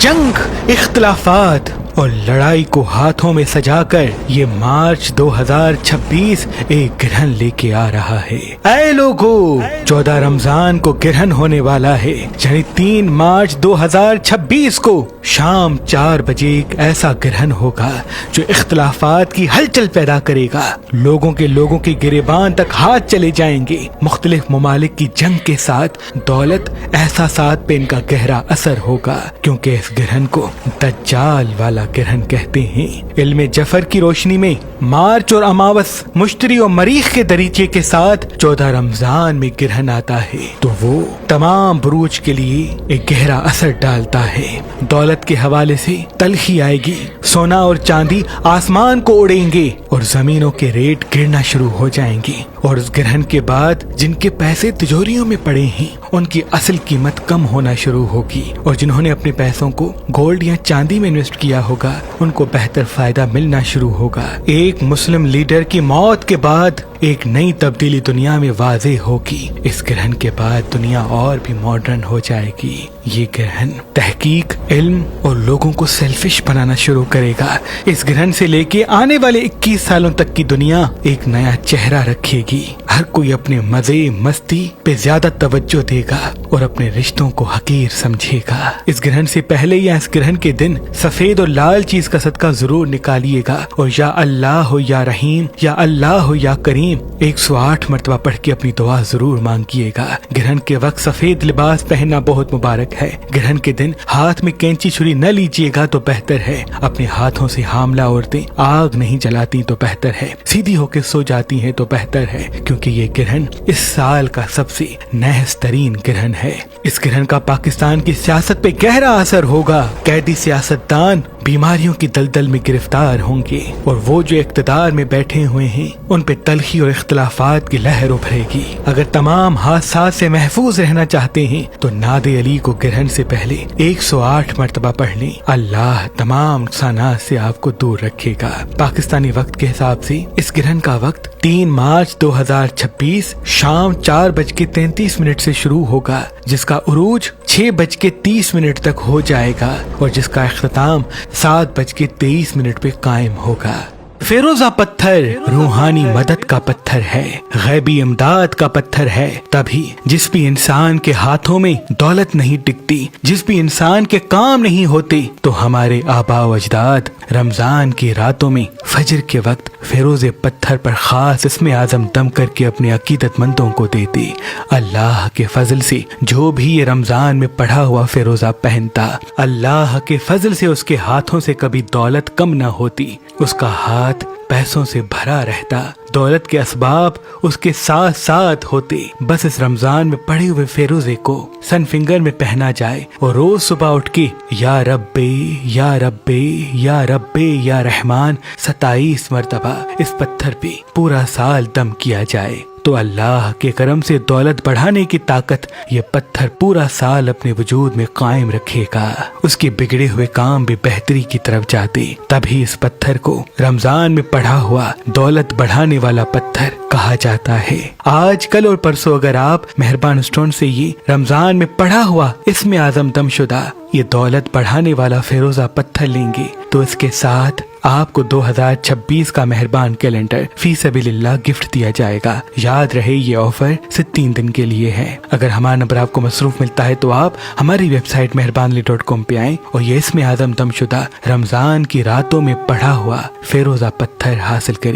जंग, इख्तिलाफात और लड़ाई को हाथों में सजाकर ये मार्च 2026 एक ग्रहण लेके आ रहा है। ऐ लोगों, 14 रमजान को ग्रहण होने वाला है, यानी 3 मार्च 2026 को शाम 4 बजे एक ऐसा ग्रहण होगा जो इख्तिलाफात की हलचल पैदा करेगा। लोगों के गिरेबान तक हाथ चले जाएंगे। मुख्तलिफ ममालिक की जंग के साथ दौलत एहसासात पे इनका गहरा असर होगा, क्योंकि इस ग्रहण को दज्जाल वाला ग्रहण कहते हैं। इल्मे जफर की रोशनी में मार्च और अमावस, मुश्तरी और मरीख के दरीचे के साथ 14 रमजान में ग्रहण आता है, तो वो तमाम बुरूज के लिए एक गहरा असर डालता है। दौलत के हवाले से तलखी आएगी, सोना और चांदी आसमान को उड़ेंगे और जमीनों के रेट गिरना शुरू हो जाएंगे। और उस ग्रहण के बाद जिनके पैसे तिजोरियों में पड़े हैं उनकी असल कीमत कम होना शुरू होगी, और जिन्होंने अपने पैसों को गोल्ड या चांदी में इन्वेस्ट किया होगा उनको बेहतर फायदा मिलना शुरू होगा। एक मुस्लिम लीडर की मौत के बाद एक नई तब्दीली दुनिया में वाज़ेह होगी। इस ग्रहण के बाद दुनिया और भी मॉडर्न हो जाएगी। ये ग्रहण तहकीक, इल्म और लोगों को सेल्फिश बनाना शुरू करेगा। इस ग्रहण से लेके आने वाले 21 सालों तक की दुनिया एक नया चेहरा रखेगी। हर कोई अपने मजे मस्ती पे ज्यादा तवज्जो देगा और अपने रिश्तों को हकीर समझेगा। इस ग्रहण से पहले या इस ग्रहण के दिन सफेद और लाल चीज का सदका जरूर निकालिएगा, और या अल्लाह हो या रहीम, या अल्लाह हो या करीम 108 मरतबा पढ़ के अपनी दुआ जरूर मांगिएगा। ग्रहण के वक्त सफेद लिबास पहनना बहुत मुबारक है। ग्रहण के दिन हाथ में कैंची छुरी न लीजिएगा तो बेहतर है। अपने हाथों से हामला औरतें आग नहीं जलाती तो बेहतर है। सीधी होकर सो जाती हैं तो बेहतर है, क्योंकि ये ग्रहण इस साल का सबसे नहस्तरीन ग्रहण है। इस ग्रहण का पाकिस्तान की सियासत पे गहरा असर होगा। कैदी सियासतदान बीमारियों की दलदल में गिरफ्तार होंगे, और वो जो इख्तिदार में बैठे हुए हैं उन पे तलखी और इख्तिलाफात की लहर उभरेगी। अगर तमाम हादसात से महफूज रहना चाहते हैं तो नादे अली को ग्रहण से पहले 108 मरतबा पढ़ लें। अल्लाह तमाम नुकसानात से आपको दूर रखेगा। पाकिस्तानी वक्त के हिसाब से इस ग्रहण का वक्त 3 मार्च 2026 शाम 4:33 से शुरू होगा, जिसका उरूज 6:30 तक हो जाएगा, और जिसका इख्तिताम 7:23 पे कायम होगा। फेरोजा पत्थर रूहानी मदद का पत्थर है, गैबी इमदाद का पत्थर है। तभी जिस भी इंसान के हाथों में दौलत नहीं टिकती, जिस भी इंसान के काम नहीं होते, तो हमारे आबा व अजदाद रमजान की रातों में फजर के वक्त फेरोजे पत्थर पर खास इसमें आजम दम करके अपने अकीदतमंदों को देते। अल्लाह के फजल से जो भी ये रमजान में पढ़ा हुआ फेरोजा पहनता, अल्लाह के फजल से उसके हाथों से कभी दौलत कम न होती। उसका हाथ पैसों से भरा रहता, दौलत के असबाब उसके साथ साथ होते। बस इस रमजान में पढ़े हुए फेरोजे को सन फिंगर में पहना जाए और रोज सुबह उठ के या रब्बे या रब्बे या रब्बे या रहमान 27 मरतबा इस पत्थर पे पूरा साल दम किया जाए, तो अल्लाह के करम से दौलत बढ़ाने की ताकत ये पत्थर पूरा साल अपने वजूद में कायम रखेगा। उसके बिगड़े हुए काम भी बेहतरी की तरफ जाते। तभी इस पत्थर को रमजान में पढ़ा हुआ दौलत बढ़ाने वाला पत्थर कहा जाता है। आज कल और परसों अगर आप मेहरबान स्टोन से ये रमजान में पढ़ा हुआ इसमें आजम दमशुदा ये दौलत बढ़ाने वाला फेरोजा पत्थर लेंगे, तो इसके साथ आपको 2026 का मेहरबान कैलेंडर फी सबीलिल्लाह गिफ्ट दिया जाएगा। याद रहे ये ऑफर सिर्फ 3 दिन के लिए है। अगर हमारा नंबर आपको मसरूफ मिलता है तो आप हमारी वेबसाइट मेहरबानली.com पे आएं और ये इसमें आजम दमशुदा रमजान की रातों में पढ़ा हुआ फेरोजा पत्थर हासिल करें।